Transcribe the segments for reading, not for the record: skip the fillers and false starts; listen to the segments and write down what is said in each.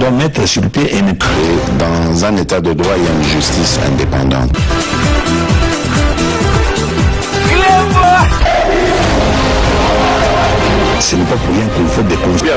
doit mettre sur pied et dans un état de droit, il y a une justice indépendante. Ce n'est pas pour rien qu'il faut des conseils.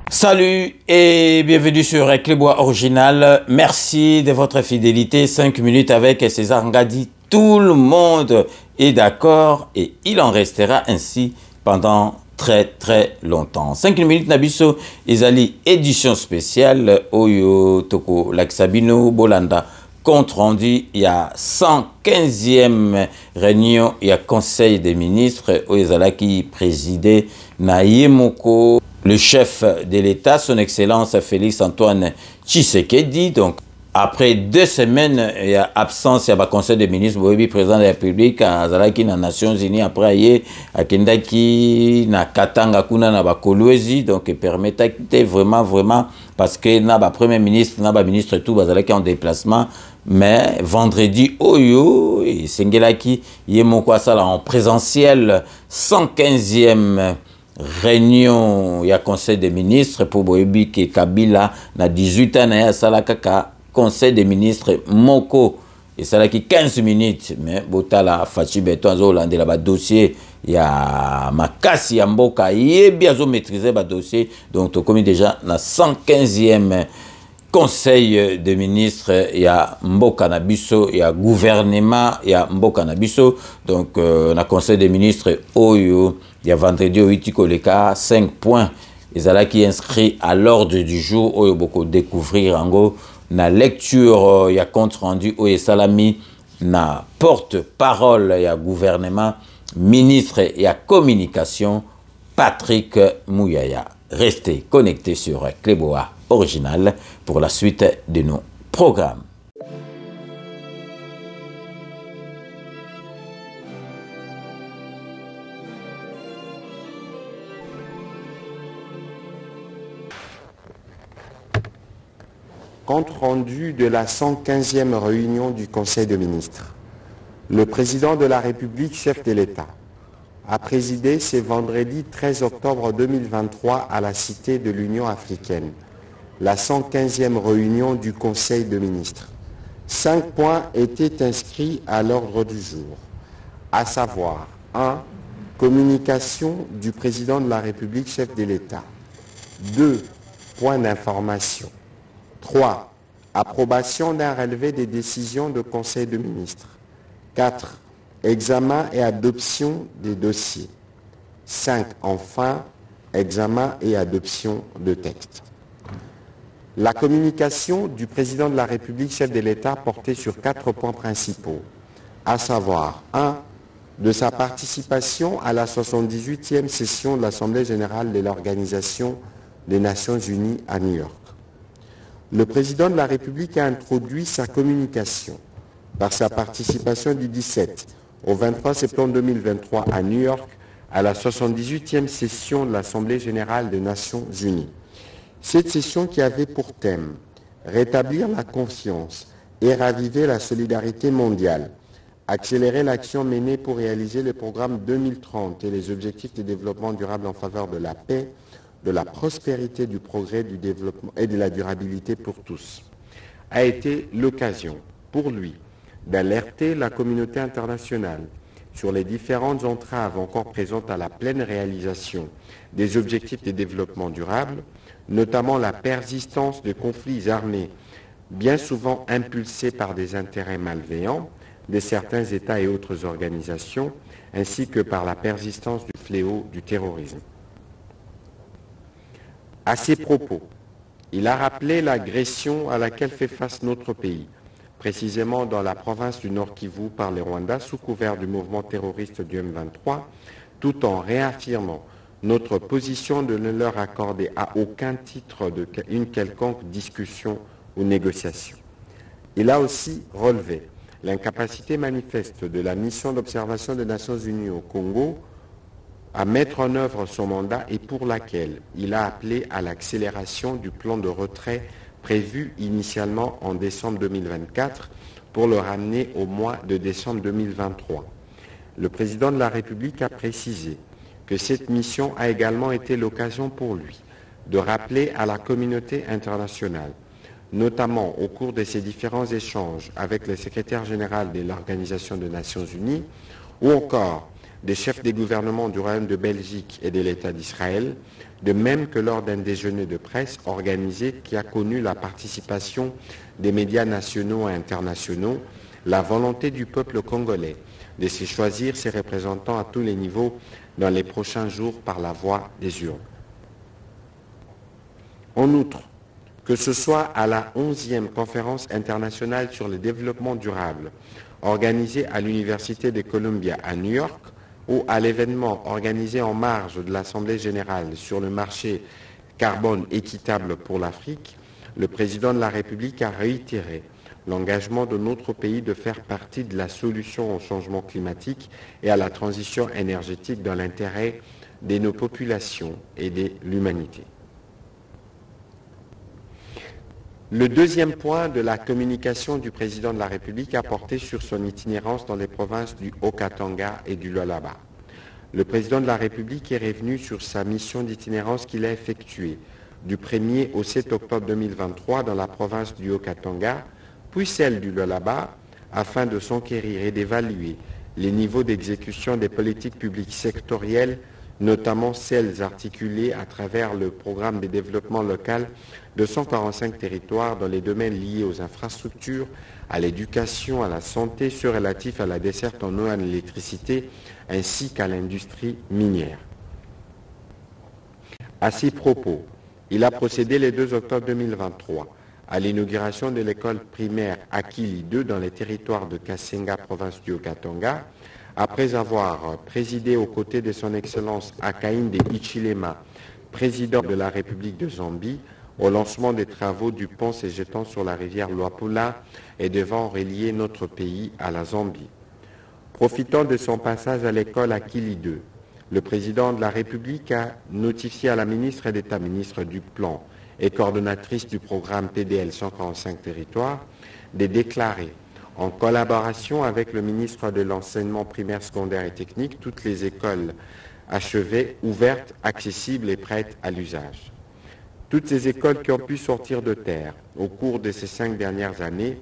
Salut et bienvenue sur Clébois Original. Merci de votre fidélité. 5 minutes avec César Ngadi. Tout le monde est d'accord et il en restera ainsi pendant très longtemps. 5 minutes Nabiso Ezali édition spéciale Oyo Toko Laksabino Bolanda. Compte rendu, il y a 115e réunion, il y a Conseil des ministres Oyezala qui présidait Nayemoko. Le chef de l'État, son Excellence Félix Antoine Tshisekedi. Donc, après 2 semaines, il y a absence, il y a le Conseil des ministres, le président de la République, à Zalaki, dans les Nations Unies, après, il y a Kendaki, na Katanga, Kuna, na Kolwezi. Donc, il permet vraiment, parce que le Premier ministre, le ministre et tout, Zalaki en déplacement. Mais vendredi, Oyo, et Sengelaki, il y a mon en présentiel, 115e. Réunion, il y a Conseil des ministres pour Boyebi et Kabila, na 18 ans, il y a Salakaka, Conseil des ministres Moko, et ça là qui 15 minutes, mais Botala, Fachi Beto, Hollande, là, dossier, il y a Makasi Yamboka, il est bien maîtrisé le dossier, donc tu commis déjà na 115e Conseil des ministres, il y a Mboka Nabiso, il y a gouvernement, il y a Mboka Nabiso, donc na Conseil des ministres Oyo. Il y a vendredi au Itikoleka, 5 points. Ils ont qui inscrit à l'ordre du jour, où il y a beaucoup découvrir en gros, la lecture, il y a compte rendu, où il y a salami, na porte-parole, il y a gouvernement, ministre, il y a communication, Patrick Mouyaya. Restez connectés sur Clébois Original pour la suite de nos programmes. Compte rendu de la 115e réunion du Conseil des ministres. Le président de la République, chef de l'État, a présidé ce vendredi 13 octobre 2023 à la Cité de l'Union africaine, la 115e réunion du Conseil des ministres. 5 points étaient inscrits à l'ordre du jour, à savoir 1. Communication du président de la République, chef de l'État. 2. Points d'information. 3. Approbation d'un relevé des décisions de Conseil des ministres. 4. Examen et adoption des dossiers. 5. Enfin, examen et adoption de textes. La communication du président de la République, chef de l'État, portait sur 4 points principaux, à savoir 1. De sa participation à la 78e session de l'Assemblée générale de l'Organisation des Nations Unies à New York. Le président de la République a introduit sa communication par sa participation du 17 au 23 septembre 2023 à New York à la 78e session de l'Assemblée générale des Nations Unies. Cette session qui avait pour thème rétablir la confiance et raviver la solidarité mondiale, accélérer l'action menée pour réaliser le programme 2030 et les objectifs de développement durable en faveur de la paix, de la prospérité, du progrès, du développement et de la durabilité pour tous, a été l'occasion pour lui d'alerter la communauté internationale sur les différentes entraves encore présentes à la pleine réalisation des objectifs de développement durable, notamment la persistance de conflits armés, bien souvent impulsés par des intérêts malveillants de certains États et autres organisations, ainsi que par la persistance du fléau du terrorisme. À ces propos, il a rappelé l'agression à laquelle fait face notre pays, précisément dans la province du Nord Kivu par les Rwandais sous couvert du mouvement terroriste du M23, tout en réaffirmant notre position de ne leur accorder à aucun titre une quelconque discussion ou négociation. Il a aussi relevé l'incapacité manifeste de la mission d'observation des Nations Unies au Congo à mettre en œuvre son mandat et pour laquelle il a appelé à l'accélération du plan de retrait prévu initialement en décembre 2024 pour le ramener au mois de décembre 2023. Le président de la République a précisé que cette mission a également été l'occasion pour lui de rappeler à la communauté internationale, notamment au cours de ses différents échanges avec le secrétaire général de l'Organisation des Nations Unies ou encore des chefs des gouvernements du Royaume de Belgique et de l'État d'Israël, de même que lors d'un déjeuner de presse organisé qui a connu la participation des médias nationaux et internationaux, la volonté du peuple congolais de se choisir ses représentants à tous les niveaux dans les prochains jours par la voie des urnes. En outre, que ce soit à la 11e conférence internationale sur le développement durable organisée à l'Université de Columbia à New York, ou à l'événement organisé en marge de l'Assemblée générale sur le marché carbone équitable pour l'Afrique, le président de la République a réitéré l'engagement de notre pays de faire partie de la solution au changement climatique et à la transition énergétique dans l'intérêt de nos populations et de l'humanité. Le deuxième point de la communication du président de la République a porté sur son itinérance dans les provinces du Haut-Katanga et du Lualaba. Le président de la République est revenu sur sa mission d'itinérance qu'il a effectuée du 1er au 7 octobre 2023 dans la province du Haut-Katanga, puis celle du Lualaba, afin de s'enquérir et d'évaluer les niveaux d'exécution des politiques publiques sectorielles, notamment celles articulées à travers le programme de développement local de 145 territoires dans les domaines liés aux infrastructures, à l'éducation, à la santé, ceux relatifs à la desserte en eau et en électricité, ainsi qu'à l'industrie minière. À ces propos, il a procédé le 2 octobre 2023 à l'inauguration de l'école primaire Akili 2 dans les territoires de Kasenga, province du Haut-Katanga, après avoir présidé aux côtés de son Excellence Hakainde Hichilema, président de la République de Zambie, au lancement des travaux du pont se jetant sur la rivière Luapula et devant relier notre pays à la Zambie. Profitant de son passage à l'école Akili 2, le président de la République a notifié à la ministre d'État, ministre du Plan et coordonnatrice du programme PDL 145 territoires, de déclarer, en collaboration avec le ministre de l'Enseignement primaire, secondaire et technique, toutes les écoles achevées, ouvertes, accessibles et prêtes à l'usage. Toutes ces écoles qui ont pu sortir de terre au cours de ces 5 dernières années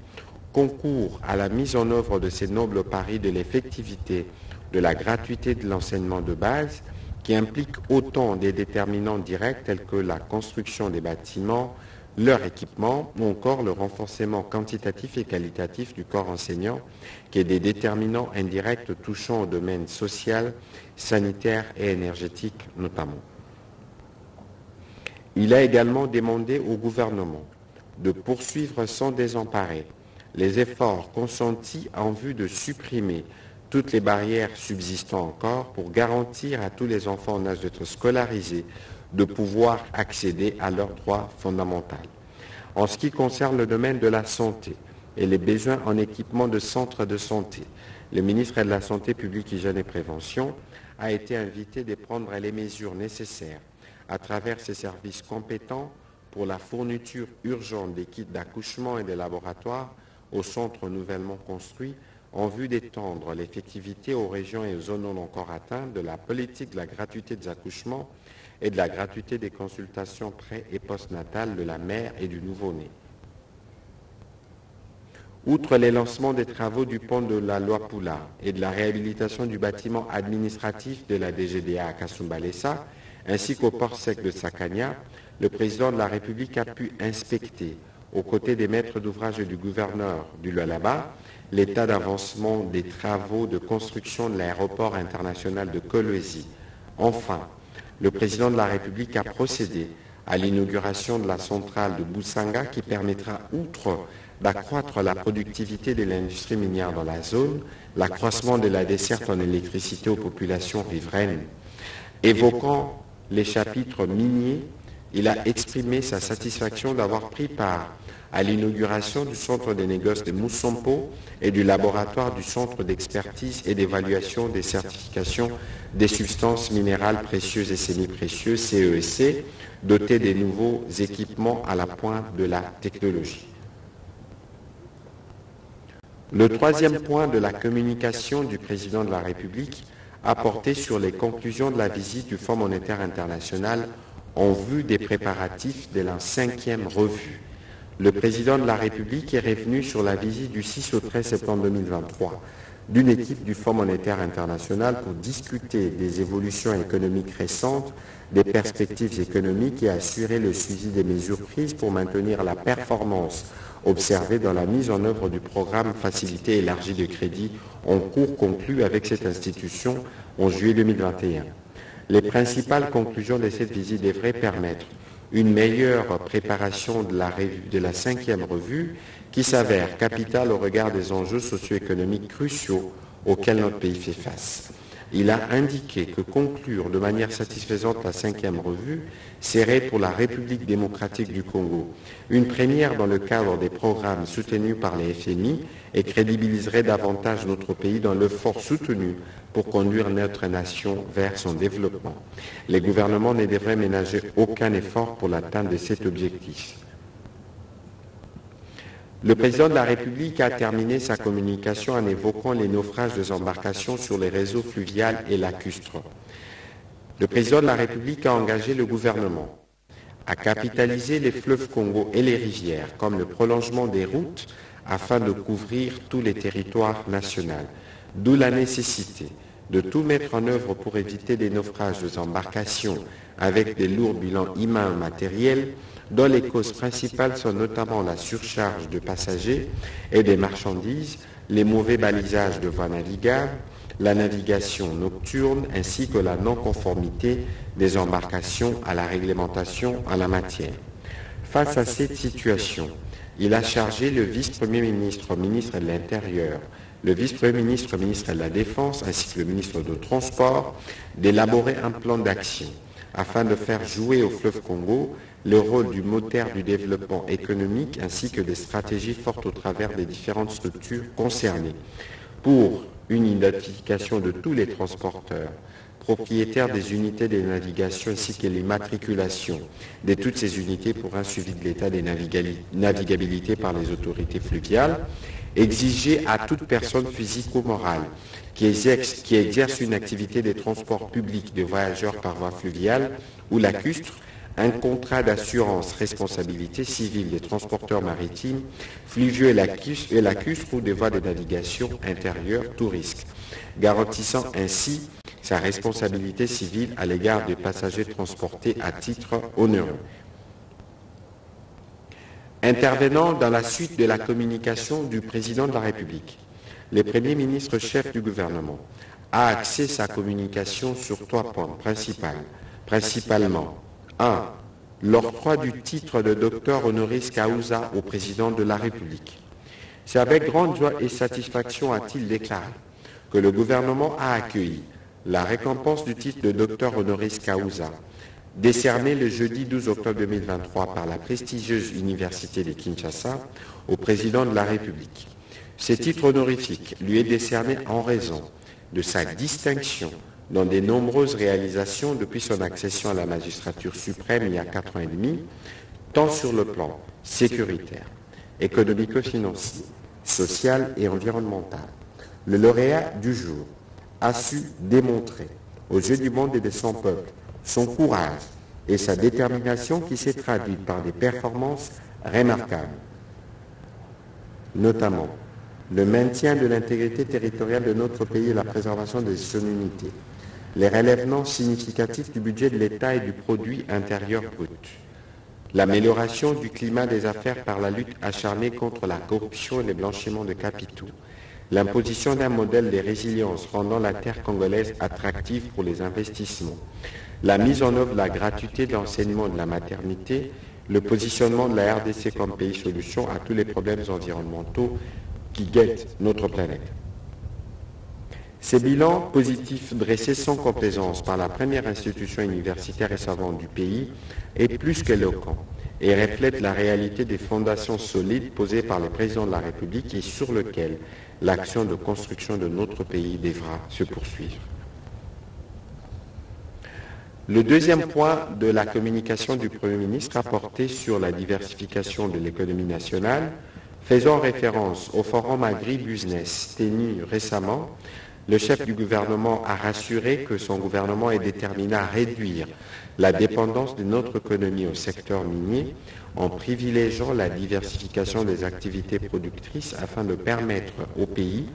concourent à la mise en œuvre de ces nobles paris de l'effectivité, de la gratuité de l'enseignement de base, qui implique autant des déterminants directs tels que la construction des bâtiments, leur équipement ou encore le renforcement quantitatif et qualitatif du corps enseignant, qui est des déterminants indirects touchant au domaine social, sanitaire et énergétique notamment. Il a également demandé au gouvernement de poursuivre sans désemparer les efforts consentis en vue de supprimer toutes les barrières subsistant encore pour garantir à tous les enfants en âge d'être scolarisés de pouvoir accéder à leurs droits fondamentaux. En ce qui concerne le domaine de la santé et les besoins en équipement de centres de santé, le ministre de la Santé publique, Hygiène et Prévention a été invité de prendre les mesures nécessaires à travers ses services compétents pour la fourniture urgente des kits d'accouchement et des laboratoires aux centres nouvellement construits en vue d'étendre l'effectivité aux régions et aux zones non encore atteintes de la politique de la gratuité des accouchements et de la gratuité des consultations pré- et postnatales de la mère et du nouveau-né. Outre les lancements des travaux du pont de la Luapula et de la réhabilitation du bâtiment administratif de la DGDA à Kasumbalesa, ainsi qu'au port sec de Sakania, le président de la République a pu inspecter, aux côtés des maîtres d'ouvrage et du gouverneur du Lualaba, l'état d'avancement des travaux de construction de l'aéroport international de Kolwezi. Enfin, le président de la République a procédé à l'inauguration de la centrale de Boussanga qui permettra, outre d'accroître la productivité de l'industrie minière dans la zone, l'accroissement de la desserte en électricité aux populations riveraines. Évoquant les chapitres miniers, il a exprimé sa satisfaction d'avoir pris part à l'inauguration du centre des négoces de Moussampo et du laboratoire du centre d'expertise et d'évaluation des certifications des substances minérales précieuses et semi-précieuses, CESC, doté des nouveaux équipements à la pointe de la technologie. Le troisième point de la communication du président de la République a porté sur les conclusions de la visite du Fonds monétaire international en vue des préparatifs de la 5e revue. Le président de la République est revenu sur la visite du 6 au 13 septembre 2023 d'une équipe du Fonds monétaire international pour discuter des évolutions économiques récentes, des perspectives économiques et assurer le suivi des mesures prises pour maintenir la performance observée dans la mise en œuvre du programme Facilité élargie de crédit en cours conclu avec cette institution en juillet 2021. Les principales conclusions de cette visite devraient permettre une meilleure préparation de la 5e revue qui s'avère capitale au regard des enjeux socio-économiques cruciaux auxquels notre pays fait face. Il a indiqué que conclure de manière satisfaisante la 5e revue serait pour la République démocratique du Congo une première dans le cadre des programmes soutenus par les FMI et crédibiliserait davantage notre pays dans l'effort soutenu pour conduire notre nation vers son développement. Les gouvernements ne devraient ménager aucun effort pour l'atteinte de cet objectif. Le président de la République a terminé sa communication en évoquant les naufrages des embarcations sur les réseaux fluviales et lacustres. Le président de la République a engagé le gouvernement à capitaliser les fleuves Congo et les rivières comme le prolongement des routes afin de couvrir tous les territoires nationaux, d'où la nécessité de tout mettre en œuvre pour éviter des naufrages des embarcations avec des lourds bilans humains et matériels, dont les causes principales sont notamment la surcharge de passagers et des marchandises, les mauvais balisages de voies navigables, la navigation nocturne ainsi que la non-conformité des embarcations à la réglementation en la matière. Face à cette situation, il a chargé le vice-premier ministre, ministre de l'Intérieur, le vice-premier ministre, ministre de la Défense ainsi que le ministre des Transports d'élaborer un plan d'action afin de faire jouer au fleuve Congo le rôle du moteur du développement économique ainsi que des stratégies fortes au travers des différentes structures concernées pour une identification de tous les transporteurs, propriétaires des unités de navigation ainsi que l'immatriculation de toutes ces unités pour un suivi de l'état des navigabilité par les autorités fluviales, exiger à toute personne physique ou morale qui exerce une activité de transport public de voyageurs par voie fluviale ou lacustre un contrat d'assurance responsabilité civile des transporteurs maritimes, fluviaux et lacustres ou des voies de navigation intérieure tout risque, garantissant ainsi sa responsabilité civile à l'égard des passagers transportés à titre onéreux. Intervenant dans la suite de la communication du président de la République, le Premier ministre chef du gouvernement a axé sa communication sur 3 points principalement 1. L'octroi du titre de docteur honoris causa au président de la République. C'est avec grande joie et satisfaction, a-t-il déclaré, que le gouvernement a accueilli la récompense du titre de docteur honoris causa, décerné le jeudi 12 octobre 2023 par la prestigieuse Université de Kinshasa au président de la République. Ce titre honorifique lui est décerné en raison de sa distinction dans de nombreuses réalisations depuis son accession à la magistrature suprême il y a 4 ans et demi, tant sur le plan sécuritaire, économico-financier, social et environnemental. Le lauréat du jour a su démontrer aux yeux du monde et de son peuple son courage et sa détermination qui s'est traduite par des performances remarquables, notamment le maintien de l'intégrité territoriale de notre pays et la préservation de son unité, les relèvements significatifs du budget de l'État et du produit intérieur brut, l'amélioration du climat des affaires par la lutte acharnée contre la corruption et le blanchiment de capitaux, l'imposition d'un modèle de résilience rendant la terre congolaise attractive pour les investissements, la mise en œuvre de la gratuité de l'enseignement de la maternité, le positionnement de la RDC comme pays solution à tous les problèmes environnementaux qui guettent notre planète. Ces bilans positifs dressés sans complaisance par la première institution universitaire et savante du pays est plus qu'éloquent et reflète la réalité des fondations solides posées par le président de la République et sur lesquelles l'action de construction de notre pays devra se poursuivre. Le deuxième point de la communication du Premier ministre a porté sur la diversification de l'économie nationale, faisant référence au forum agri-business tenu récemment. Le chef du gouvernement a rassuré que son gouvernement est déterminé à réduire la dépendance de notre économie au secteur minier en privilégiant la diversification des activités productrices afin de permettre au pays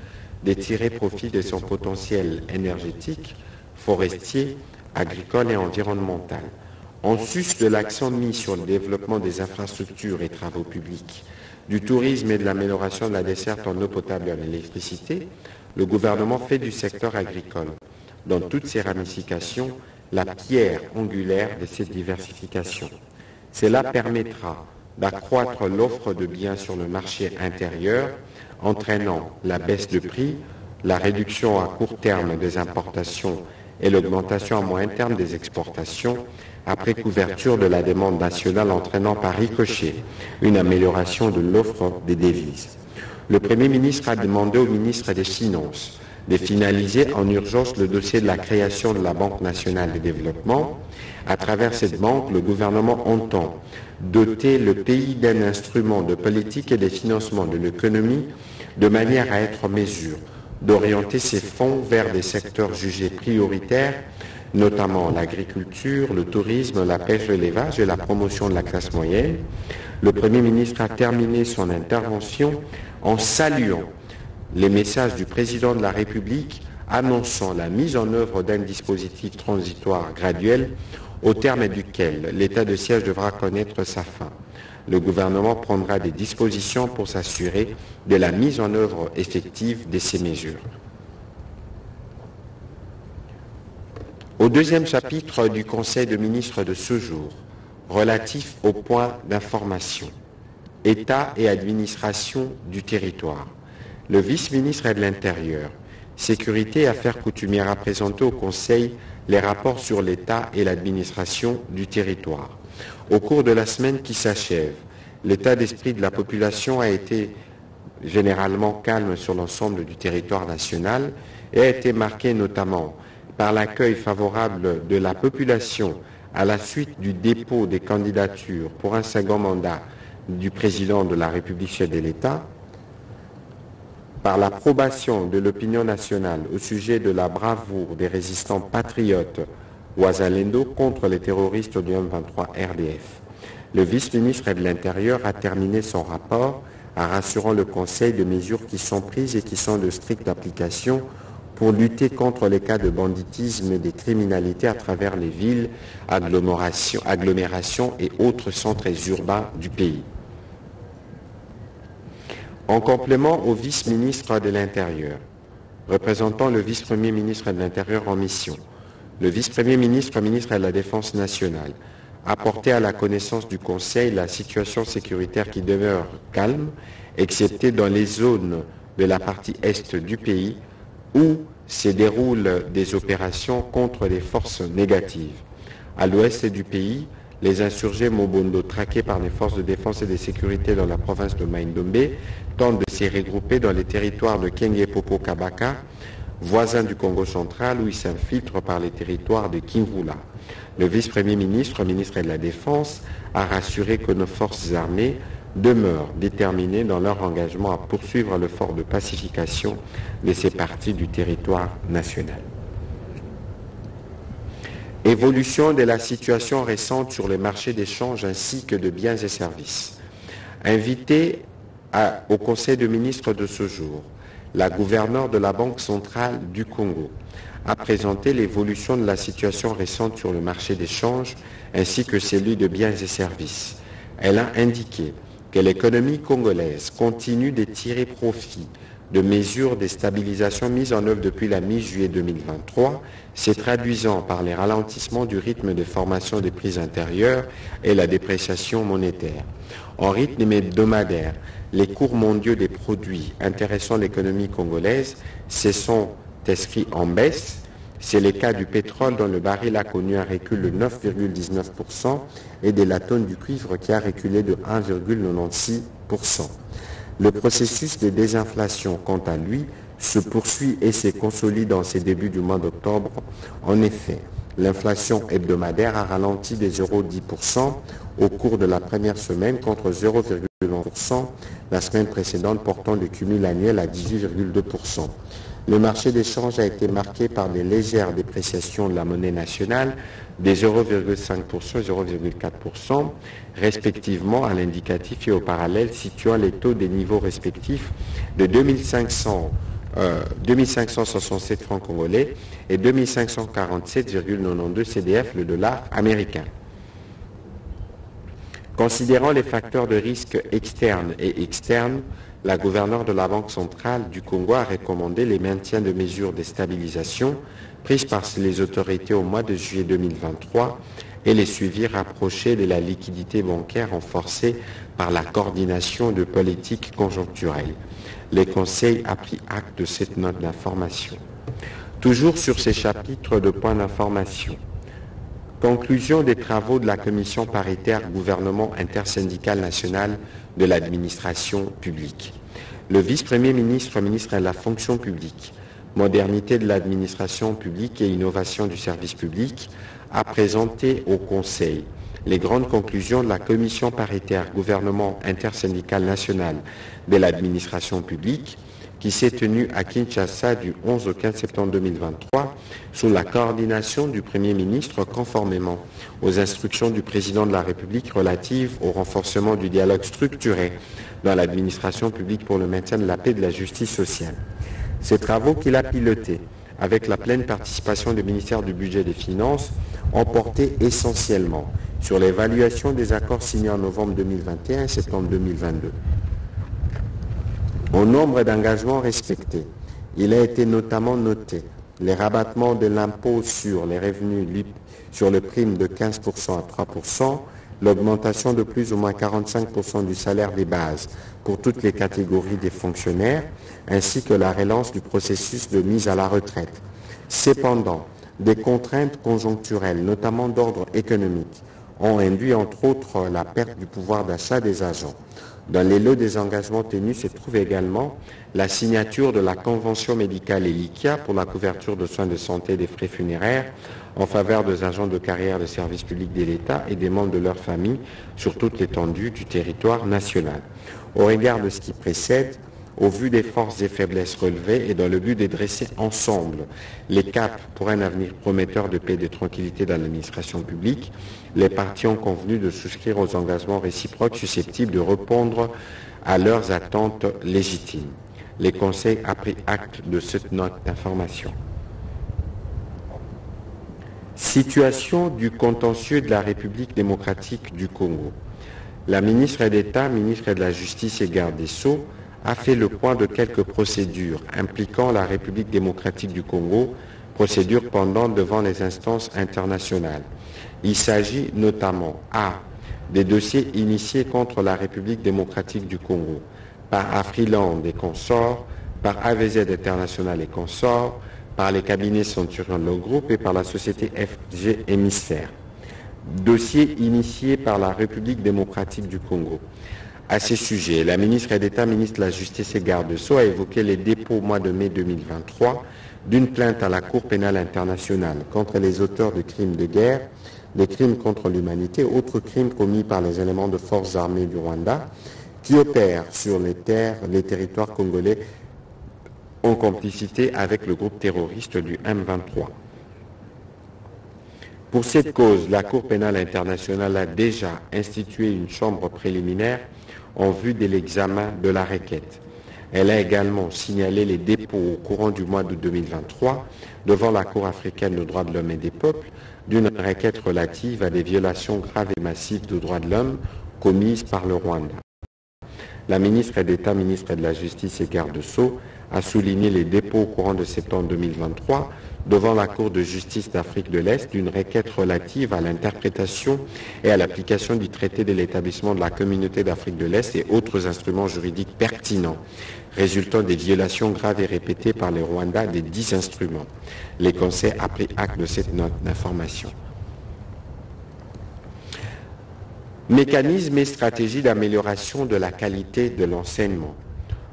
de tirer profit de son potentiel énergétique, forestier, agricole et environnemental. En sus de l'accent mis sur le développement des infrastructures et travaux publics, du tourisme et de l'amélioration de la desserte en eau potable et en électricité, le gouvernement fait du secteur agricole, dans toutes ses ramifications, la pierre angulaire de cette diversification. Cela permettra d'accroître l'offre de biens sur le marché intérieur, entraînant la baisse de prix, la réduction à court terme des importations et l'augmentation à moyen terme des exportations, après couverture de la demande nationale entraînant par ricochet une amélioration de l'offre des devises. Le Premier ministre a demandé au ministre des Finances de finaliser en urgence le dossier de la création de la Banque nationale de développement. À travers cette banque, le gouvernement entend doter le pays d'un instrument de politique et de financement de l'économie de manière à être en mesure d'orienter ces fonds vers des secteurs jugés prioritaires, notamment l'agriculture, le tourisme, la pêche, l'élevage et la promotion de la classe moyenne. Le Premier ministre a terminé son intervention en saluant les messages du président de la République annonçant la mise en œuvre d'un dispositif transitoire graduel au terme duquel l'état de siège devra connaître sa fin. Le gouvernement prendra des dispositions pour s'assurer de la mise en œuvre effective de ces mesures. Au deuxième chapitre du Conseil de ministres de ce jour, relatif au point d'information, État et administration du territoire, le vice-ministre de l'Intérieur, Sécurité et Affaires coutumières a présenté au Conseil les rapports sur l'État et l'administration du territoire. Au cours de la semaine qui s'achève, l'état d'esprit de la population a été généralement calme sur l'ensemble du territoire national et a été marqué notamment par l'accueil favorable de la population à la suite du dépôt des candidatures pour un second mandat du président de la République chef de l'État, par l'approbation de l'opinion nationale au sujet de la bravoure des résistants patriotes Ouazalendo contre les terroristes du M23 RDF. Le vice-ministre de l'Intérieur a terminé son rapport en rassurant le Conseil de mesures qui sont prises et qui sont de stricte application pour lutter contre les cas de banditisme et de criminalité à travers les villes, agglomérations et autres centres urbains du pays. En complément au vice-ministre de l'Intérieur, représentant le vice-premier ministre de l'Intérieur en mission, le vice-premier ministre, ministre de la Défense nationale, a porté à la connaissance du Conseil la situation sécuritaire qui demeure calme, excepté dans les zones de la partie est du pays où se déroulent des opérations contre les forces négatives. À l'ouest du pays, les insurgés Mobondo, traqués par les forces de défense et de sécurité dans la province de Maïndombe, tentent de se regrouper dans les territoires de Kenge-Popo Kabaka, voisins du Congo central, où ils s'infiltrent par les territoires de Kimvula. Le vice-premier ministre, ministre de la Défense, a rassuré que nos forces armées demeurent déterminées dans leur engagement à poursuivre l'effort de pacification de ces parties du territoire national. Évolution de la situation récente sur les marchés d'échange ainsi que de biens et services. Invitée au Conseil de ministres de ce jour, la gouverneure de la Banque centrale du Congo a présenté l'évolution de la situation récente sur le marché d'échange ainsi que celui de biens et services. Elle a indiqué que l'économie congolaise continue de tirer profit de mesures de stabilisation mises en œuvre depuis la mi-juillet 2023, se traduisant par les ralentissements du rythme de formation des prix intérieurs et la dépréciation monétaire. En rythme hebdomadaire, les cours mondiaux des produits intéressant l'économie congolaise se sont inscrit en baisse. C'est le cas du pétrole dont le baril a connu un recul de 9,19% et de la tonne du cuivre qui a reculé de 1,96%. Le processus de désinflation, quant à lui, se poursuit et se consolide en ces débuts du mois d'octobre. En effet, l'inflation hebdomadaire a ralenti de 0,10% au cours de la première semaine contre 0,1% la semaine précédente, portant le cumul annuel à 18,2%. Le marché d'échange a été marqué par des légères dépréciations de la monnaie nationale, des 0,5% et 0,4%, respectivement à l'indicatif et au parallèle, situant les taux des niveaux respectifs de 2567 francs congolais et 2547,92 CDF le dollar américain. Considérant les facteurs de risque externes et externes, la gouverneure de la Banque centrale du Congo a recommandé les maintiens de mesures de stabilisation prises par les autorités au mois de juillet 2023 et les suivis rapprochés de la liquidité bancaire renforcée par la coordination de politiques conjoncturelles. Le Conseil a pris acte de cette note d'information. Toujours sur ces chapitres de points d'information. Conclusion des travaux de la commission paritaire gouvernement intersyndical national de l'administration publique. Le vice-premier ministre, ministre de la fonction publique, modernité de l'administration publique et innovation du service public, a présenté au Conseil les grandes conclusions de la commission paritaire gouvernement intersyndical national de l'administration publique qui s'est tenue à Kinshasa du 11 au 15 septembre 2023 sous la coordination du Premier ministre conformément aux instructions du Président de la République relatives au renforcement du dialogue structuré dans l'administration publique pour le maintien de la paix et de la justice sociale. Ces travaux qu'il a pilotés avec la pleine participation du ministère du Budget et des Finances ont porté essentiellement sur l'évaluation des accords signés en novembre 2021 et septembre 2022. Au nombre d'engagements respectés, il a été notamment noté les rabattements de l'impôt sur les revenus sur le prime de 15% à 3%, l'augmentation de plus ou moins 45% du salaire des bases pour toutes les catégories des fonctionnaires, ainsi que la relance du processus de mise à la retraite. Cependant, des contraintes conjoncturelles, notamment d'ordre économique, ont induit entre autres la perte du pouvoir d'achat des agents. Dans les lots des engagements tenus se trouve également la signature de la convention médicale ELICIA pour la couverture de soins de santé et des frais funéraires en faveur des agents de carrière de service public de l'État et des membres de leur famille sur toute l'étendue du territoire national. Au regard de ce qui précède, au vu des forces et faiblesses relevées et dans le but de dresser ensemble les caps pour un avenir prometteur de paix et de tranquillité dans l'administration publique, les partis ont convenu de souscrire aux engagements réciproques susceptibles de répondre à leurs attentes légitimes. Le Conseil a pris acte de cette note d'information. Situation du contentieux de la République démocratique du Congo. La ministre d'État, ministre de la Justice et garde des Sceaux, a fait le point de quelques procédures impliquant la République démocratique du Congo, procédures pendantes devant les instances internationales. Il s'agit notamment a. des dossiers initiés contre la République démocratique du Congo par Afriland et consorts, par AVZ International et consorts, par les cabinets Centurion Le Groupe et par la société FG Hémisphère. Dossier initié par la République démocratique du Congo. À ce sujet, la ministre d'État, ministre de la Justice et garde des Sceaux a évoqué les dépôts au mois de mai 2023 d'une plainte à la Cour pénale internationale contre les auteurs de crimes de guerre, des crimes contre l'humanité, autres crimes commis par les éléments de forces armées du Rwanda qui opèrent sur les territoires congolais en complicité avec le groupe terroriste du M23. Pour cette cause, la Cour pénale internationale a déjà institué une chambre préliminaire en vue de l'examen de la requête. Elle a également signalé les dépôts au courant du mois d'août 2023 devant la Cour africaine des droits de l'homme et des peuples d'une requête relative à des violations graves et massives des droits de l'homme commises par le Rwanda. La ministre d'État, ministre de la Justice et garde des Sceaux a souligné les dépôts au courant de septembre 2023 devant la Cour de justice d'Afrique de l'Est d'une requête relative à l'interprétation et à l'application du traité de l'établissement de la Communauté d'Afrique de l'Est et autres instruments juridiques pertinents résultant des violations graves et répétées par le Rwanda des 10 instruments. Les conseils a pris acte de cette note d'information. Mécanismes et stratégies d'amélioration de la qualité de l'enseignement.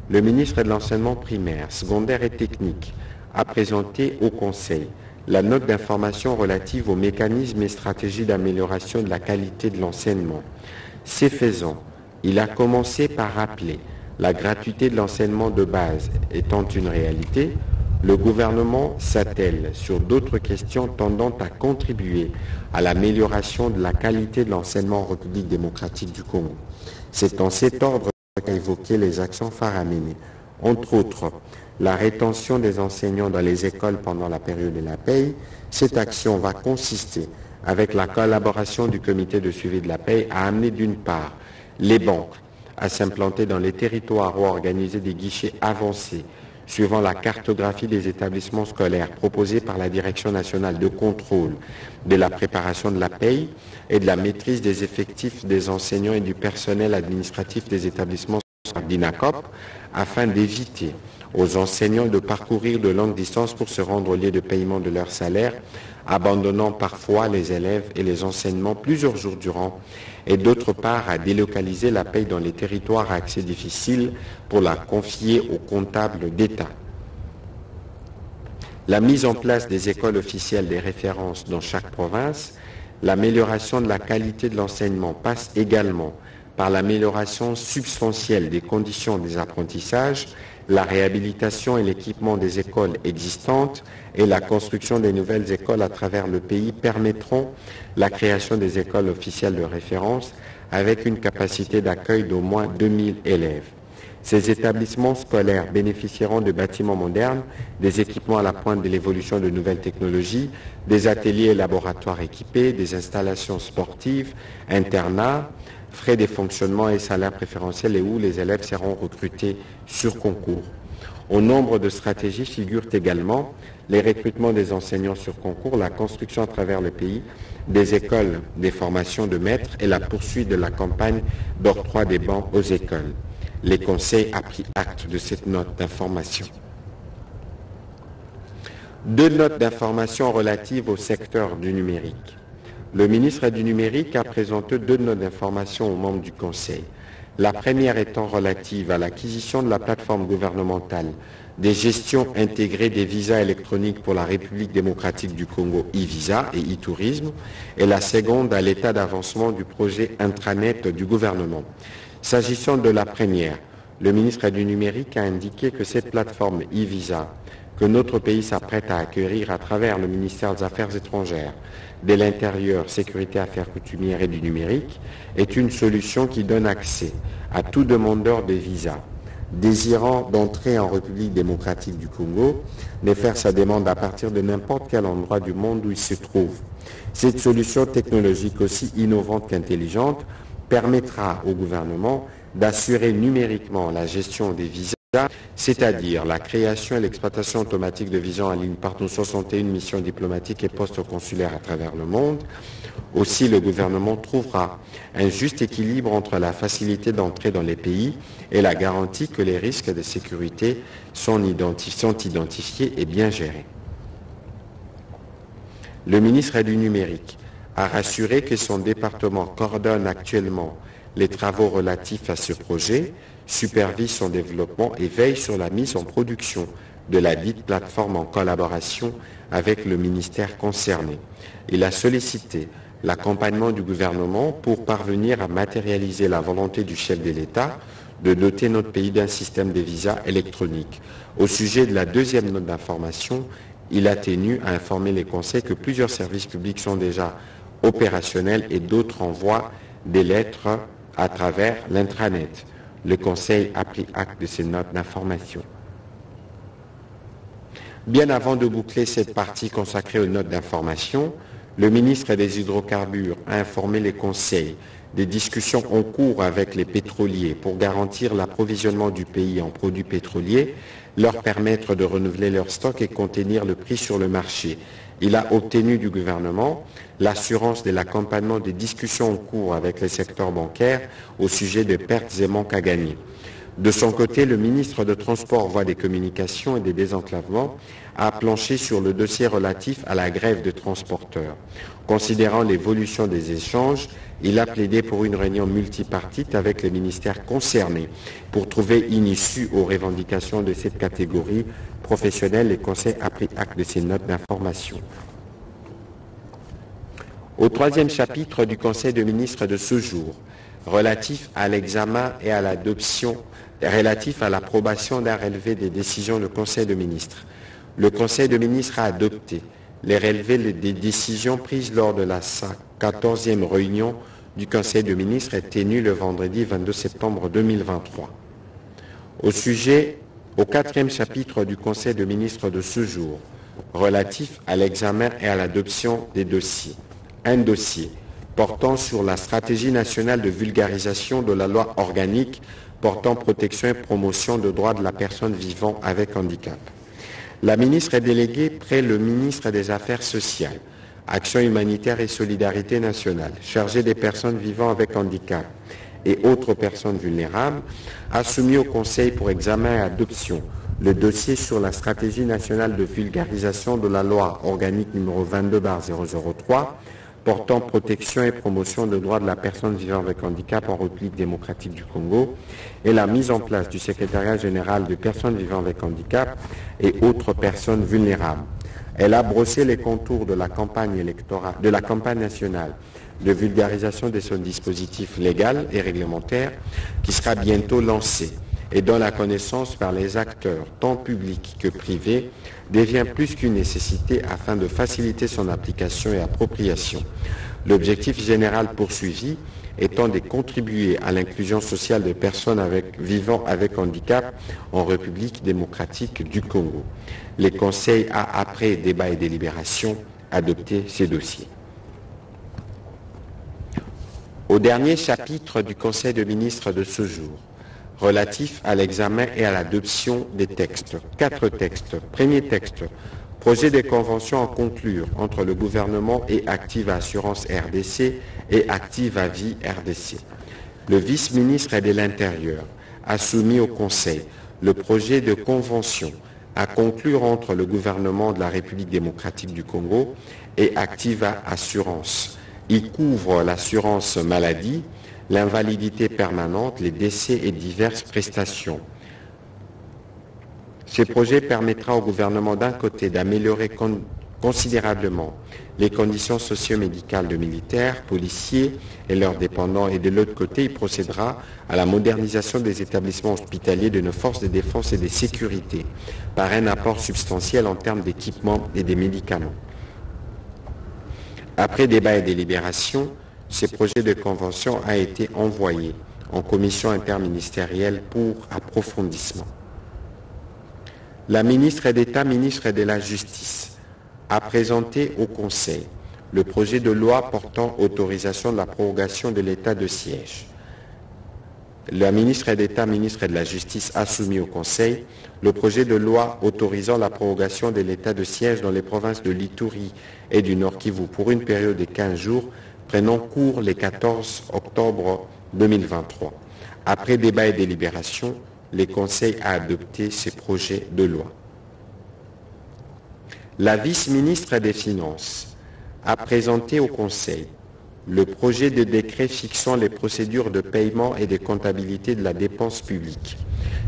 Le ministre de l'Enseignement primaire, secondaire et technique a présenté au Conseil la note d'information relative aux mécanismes et stratégies d'amélioration de la qualité de l'enseignement. Ce faisant, il a commencé par rappeler la gratuité de l'enseignement de base étant une réalité, le gouvernement s'attelle sur d'autres questions tendant à contribuer à l'amélioration de la qualité de l'enseignement en République démocratique du Congo. C'est en cet ordre qu'a évoqué les actions faramineuses, entre autres la rétention des enseignants dans les écoles pendant la période de la paye. Cette action va consister, avec la collaboration du comité de suivi de la paye, à amener d'une part les banques à s'implanter dans les territoires ou à organiser des guichets avancés suivant la cartographie des établissements scolaires proposée par la Direction nationale de contrôle de la préparation de la paye et de la maîtrise des effectifs des enseignants et du personnel administratif des établissements d'INACOP, afin d'éviter aux enseignants de parcourir de longues distances pour se rendre au lieu de paiement de leur salaire, abandonnant parfois les élèves et les enseignements plusieurs jours durant, et d'autre part à délocaliser la paye dans les territoires à accès difficile pour la confier aux comptables d'État. La mise en place des écoles officielles des références dans chaque province, l'amélioration de la qualité de l'enseignement passe également par l'amélioration substantielle des conditions des apprentissages, la réhabilitation et l'équipement des écoles existantes et la construction des nouvelles écoles à travers le pays permettront la création des écoles officielles de référence avec une capacité d'accueil d'au moins 2000 élèves. Ces établissements scolaires bénéficieront de bâtiments modernes, des équipements à la pointe de l'évolution de nouvelles technologies, des ateliers et laboratoires équipés, des installations sportives, internats, frais de fonctionnement et salaires préférentiels et où les élèves seront recrutés sur concours. Au nombre de stratégies figurent également les recrutements des enseignants sur concours, la construction à travers le pays des écoles des formations de maîtres et la poursuite de la campagne d'octroi des bancs aux écoles. Les conseils ont pris acte de cette note d'information. Deux notes d'information relatives au secteur du numérique. Le ministre du Numérique a présenté deux notes d'information aux membres du Conseil. La première étant relative à l'acquisition de la plateforme gouvernementale des gestions intégrées des visas électroniques pour la République démocratique du Congo, e-Visa et e-Tourisme, et la seconde à l'état d'avancement du projet intranet du gouvernement. S'agissant de la première, le ministre du Numérique a indiqué que cette plateforme e-Visa, que notre pays s'apprête à acquérir à travers le ministère des Affaires étrangères, de l'Intérieur, Sécurité, Affaires coutumières et du Numérique, est une solution qui donne accès à tout demandeur de visa désirant d'entrer en République démocratique du Congo, de faire sa demande à partir de n'importe quel endroit du monde où il se trouve. Cette solution technologique aussi innovante qu'intelligente permettra au gouvernement d'assurer numériquement la gestion des visas, c'est-à-dire la création et l'exploitation automatique de visas en ligne par nos 61 missions diplomatiques et postes consulaires à travers le monde. Aussi, le gouvernement trouvera un juste équilibre entre la facilité d'entrée dans les pays et la garantie que les risques de sécurité sont identifiés et bien gérés. Le ministre du Numérique a rassuré que son département coordonne actuellement les travaux relatifs à ce projet, supervise son développement et veille sur la mise en production de la dite plateforme en collaboration avec le ministère concerné. Il a sollicité l'accompagnement du gouvernement pour parvenir à matérialiser la volonté du chef de l'État de doter notre pays d'un système de visas électroniques. Au sujet de la deuxième note d'information, il a tenu à informer les conseils que plusieurs services publics sont déjà opérationnels et d'autres envoient des lettres à travers l'intranet. Le Conseil a pris acte de ces notes d'information. Bien avant de boucler cette partie consacrée aux notes d'information, le ministre des Hydrocarbures a informé les conseils des discussions en cours avec les pétroliers pour garantir l'approvisionnement du pays en produits pétroliers, leur permettre de renouveler leurs stocks et contenir le prix sur le marché. Il a obtenu du gouvernement l'assurance de l'accompagnement des discussions en cours avec les secteurs bancaires au sujet des pertes et manques à gagner. De son côté, le ministre de Transport, Voies des Communications et des Désenclavements a planché sur le dossier relatif à la grève de transporteurs. Considérant l'évolution des échanges, il a plaidé pour une réunion multipartite avec les ministères concernés pour trouver une issue aux revendications de cette catégorie professionnelle. Le Conseil a pris acte de ces notes d'information. Au troisième chapitre du Conseil de ministres de ce jour, relatif à l'examen et à l'adoption, relatif à l'approbation d'un relevé des décisions du Conseil de ministres. Le Conseil de ministres a adopté les relevés des décisions prises lors de la 14e réunion du Conseil de ministres tenue le vendredi 22 septembre 2023. Au quatrième chapitre du Conseil de ministres de ce jour, relatif à l'examen et à l'adoption des dossiers. Un dossier portant sur la stratégie nationale de vulgarisation de la loi organique portant protection et promotion des droits de la personne vivant avec handicap. La ministre est déléguée près le ministre des Affaires sociales, Action humanitaire et solidarité nationale, chargée des personnes vivant avec handicap et autres personnes vulnérables, a soumis au Conseil pour examen et adoption le dossier sur la stratégie nationale de vulgarisation de la loi organique numéro 22/003 portant protection et promotion des droits de la personne vivant avec handicap en République démocratique du Congo et la mise en place du secrétariat général de personnes vivant avec handicap et autres personnes vulnérables. Elle a brossé les contours de la campagne électorale, de la campagne nationale de vulgarisation de son dispositif légal et réglementaire qui sera bientôt lancé et dont la connaissance par les acteurs, tant publics que privés, devient plus qu'une nécessité afin de faciliter son application et appropriation. L'objectif général poursuivi étant de contribuer à l'inclusion sociale des personnes vivant avec handicap en République démocratique du Congo. Le Conseil a, après débat et délibération, adopté ces dossiers. Au dernier chapitre du Conseil de ministres de ce jour, relatif à l'examen et à l'adoption des textes. 4 textes. Premier texte, projet de convention à conclure entre le gouvernement et Activa Assurance RDC et Activa Vie RDC. Le vice-ministre de l'Intérieur a soumis au Conseil le projet de convention à conclure entre le gouvernement de la République démocratique du Congo et Activa Assurance. Il couvre l'assurance maladie, l'invalidité permanente, les décès et diverses prestations. Ce projet permettra au gouvernement d'un côté d'améliorer considérablement les conditions socio-médicales de militaires, policiers et leurs dépendants et de l'autre côté, il procédera à la modernisation des établissements hospitaliers de nos forces de défense et de sécurité par un apport substantiel en termes d'équipements et des médicaments. Après débat et délibération, ce projet de convention a été envoyé en commission interministérielle pour approfondissement. La ministre d'État, ministre de la Justice, a présenté au Conseil le projet de loi portant autorisation de la prorogation de l'état de siège. La ministre d'État, ministre de la Justice, a soumis au Conseil le projet de loi autorisant la prorogation de l'état de siège dans les provinces de l'Ituri et du Nord Kivu pour une période de 15 jours prenant cours le 14 octobre 2023. Après débat et délibération, le Conseil a adopté ce projet de loi. La vice-ministre des Finances a présenté au Conseil le projet de décret fixant les procédures de paiement et de comptabilité de la dépense publique.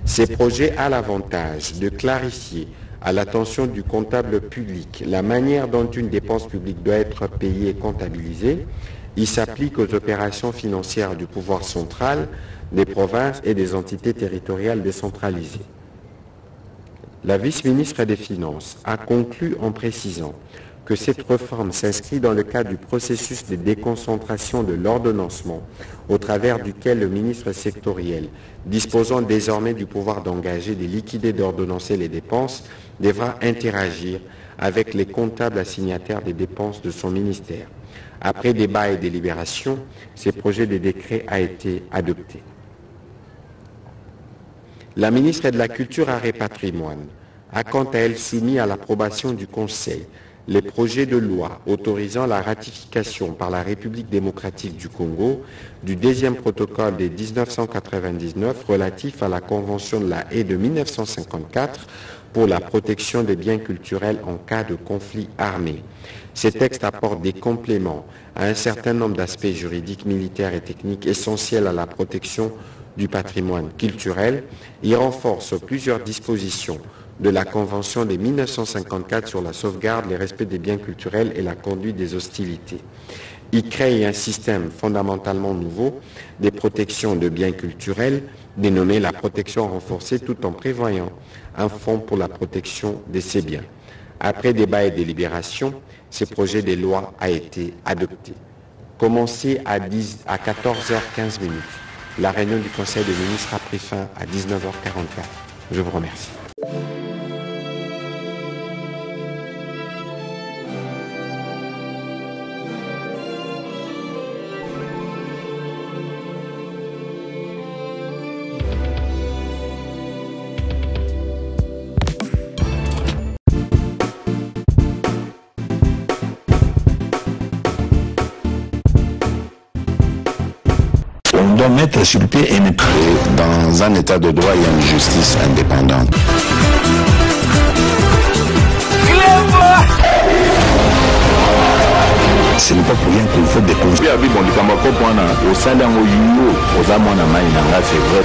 Ce projet a l'avantage de clarifier à l'attention du comptable public la manière dont une dépense publique doit être payée et comptabilisée. Il s'applique aux opérations financières du pouvoir central, des provinces et des entités territoriales décentralisées. La vice-ministre des Finances a conclu en précisant que cette réforme s'inscrit dans le cadre du processus de déconcentration de l'ordonnancement, au travers duquel le ministre sectoriel, disposant désormais du pouvoir d'engager, de liquider, d'ordonnancer les dépenses, devra interagir avec les comptables assignataires des dépenses de son ministère. Après débat et délibération, ce projet de décret a été adopté. La ministre de la Culture, Arts et Patrimoine a quant à elle soumis à l'approbation du Conseil les projets de loi autorisant la ratification par la République démocratique du Congo du deuxième protocole de 1999 relatif à la Convention de la Haye de 1954 pour la protection des biens culturels en cas de conflit armé. Ces textes apportent des compléments à un certain nombre d'aspects juridiques, militaires et techniques essentiels à la protection du patrimoine culturel. Ils renforcent plusieurs dispositions de la Convention de 1954 sur la sauvegarde, le respect des biens culturels et la conduite des hostilités. Il crée un système fondamentalement nouveau des protections de biens culturels, dénommé la protection renforcée, tout en prévoyant un fonds pour la protection de ces biens. Après débat et délibération, ce projet de loi a été adopté. Commencé à 14h15. La réunion du Conseil des ministres a pris fin à 19h44. Je vous remercie. On doit mettre sur pied et créer dans un état de droit et une justice indépendante. Ce n'est pas pour rien qu'il faut des conseils. C'est vrai,